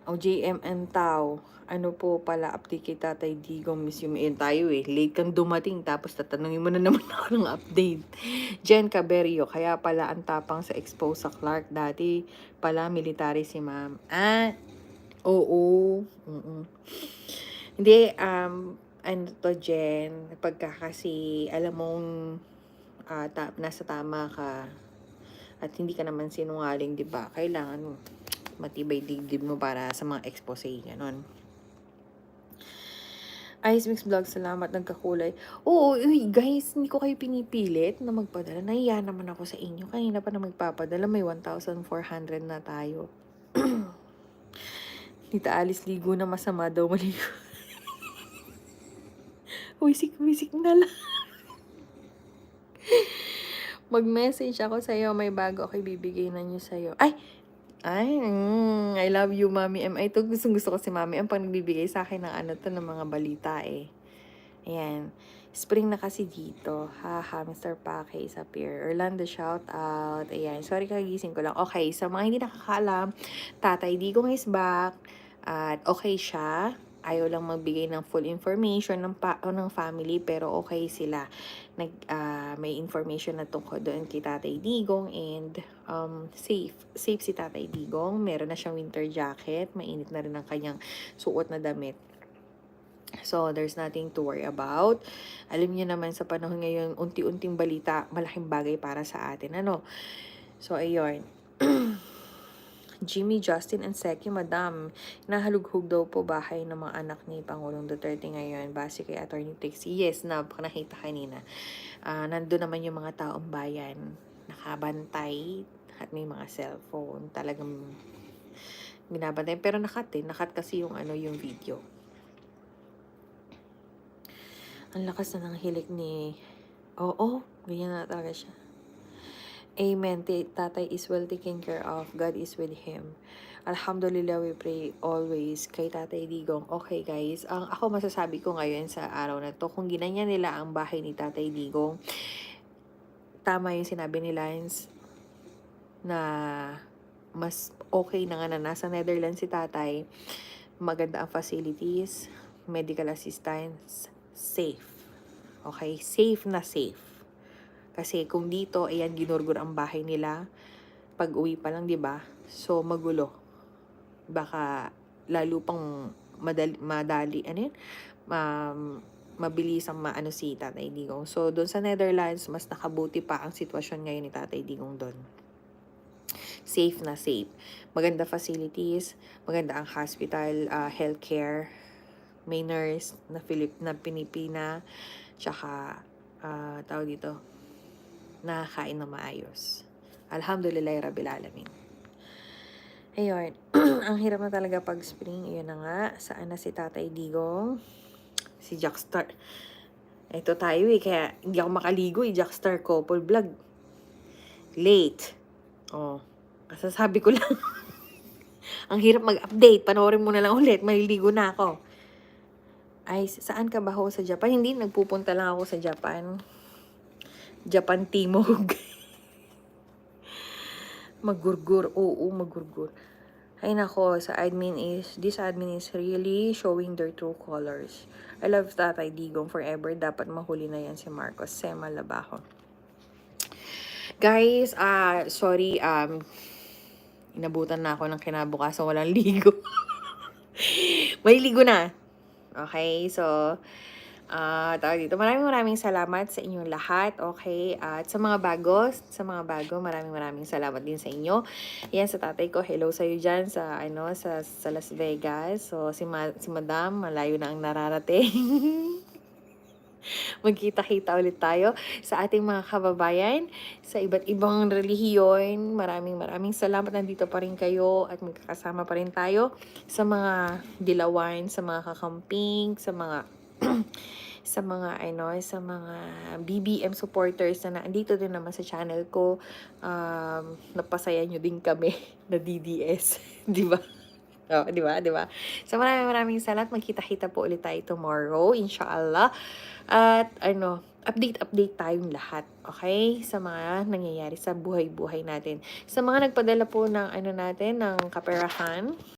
O JMN Tao, ano po pala, update kay Tatay Digong, miss you tayo eh. Late kang dumating, tapos tatanungin mo na naman ako ng update. Jen Caberio, kaya pala ang tapang sa expose sa Clark. Dati pala military si ma'am. Oo. Hindi, ano to Jen, pagka kasi, alam mong, nasa tama ka, at hindi ka naman sinungaling, di ba? Kailangan mo matibay dibdib mo para sa mga expose, ganon. Ice Mix Vlog, salamat, nagkakulay. Oo, uy, guys, hindi ko kayo pinipilit na magpadala. Nahiya naman ako sa inyo. Kanina pa na magpapadala, may 1,400 na tayo. Tita Alice, ligo na, masama daw maligo. Wisik na lang. Mag-message ako sa'yo, may bago ako ibibigay na nyo sa'yo. I love you, Mami M. Ay, ito gusto ko si Mami M. Pag nagbibigay sa akin ng ng mga balita eh. Ayan. Spring na kasi dito. Haha, Mr. Pake sa Pier. Orlando, shout out. Ayan. Sorry, kagising ko lang. Okay, sa mga hindi nakakaalam, Tatay Digong is back. At okay siya. Ayaw lang magbigay ng full information ng family, pero okay sila. May information na tungkol doon kay Tatay Digong, and safe si Tatay Digong. Meron na siyang winter jacket. Mainit na rin ang kanyang suot na damit. So, there's nothing to worry about. Alam niyo naman sa panahon ngayon, unti-unting balita, malaking bagay para sa atin. So, ayun. Jimmy, Justin, and Seki, Madam, nahalughog daw po bahay ng mga anak ni Pangulong Duterte ngayon base kay Attorney Trixie. Yes, nakita kanina. Nandun naman yung mga taong bayan, nakabantay, at may mga cellphone. Talagang binabantay. Pero nakat kasi yung yung video. Ang lakas na ng hilik ni... Oo, ganyan na talaga siya. Amen. Tatay is well taken care of. God is with him. Alhamdulillah, we pray always kay Tatay Digong. Okay, guys. Ako masasabi ko ngayon sa araw na to, kung ginanyan nila ang bahay ni Tatay Digong, tama yung sinabi ni Lance na mas okay na nga na nasa Netherlands si Tatay. Maganda ang facilities, medical assistance, safe. Okay? Safe na safe. Kasi kung dito, ayan, ginurgur ang bahay nila, pag uwi pa lang, di ba? So, magulo. Baka lalo pang mabilis ang maano si Tatay Digong. So, doon sa Netherlands, mas nakabuti pa ang sitwasyon ngayon ni Tatay Digong doon. Safe na safe. Maganda facilities, maganda ang hospital, healthcare, may nurse na Pilipina, tsaka, tawag dito, nakakain na maayos. Alhamdulillah, Rabbil Alamin. Ayun. Ang hirap na talaga pag spring. Ayun na nga. Saan na si Tatay Digong? Si Jackstar. Ito tayo eh. Kaya hindi ako makaligo eh. Jackstar couple vlog. Late. Kasasabi ko lang. Ang hirap mag-update. Panoorin mo na lang ulit. Maliligo na ako. Ay, saan ka ba ho sa Japan? Hindi, nagpupunta lang ako sa Japan. Japan Timog. Magurgur. Oo, magurgur. Ay nako, this admin is really showing their true colors. I love Tatay Digong forever. Dapat mahuli na yan si Marcos. Sema Labajo. Guys, sorry, inabutan na ako ng kinabukasan, walang ligo. May ligo na. Okay, so, tawag dito. Maraming salamat sa inyong lahat, okay? At sa mga bago, maraming salamat din sa inyo. Yan, sa tatay ko, hello sa'yo dyan sa Las Vegas. So, si Madam, malayo na ang nararating. Magkita-kita ulit tayo sa ating mga kababayan sa iba't ibang relihiyon. Maraming salamat. Nandito pa rin kayo at magkakasama pa rin tayo sa mga dilawan, sa mga kakamping, sa mga sa mga BBM supporters na nandito din naman sa channel ko. Napasaya nyo din kami na DDS, di ba? Di ba? So, maraming salamat. Magkita-kita po ulit tayo tomorrow, inshallah. At, update tayong lahat, okay? Sa mga nangyayari sa buhay-buhay natin. Sa mga nagpadala po ng, ng kaperahan,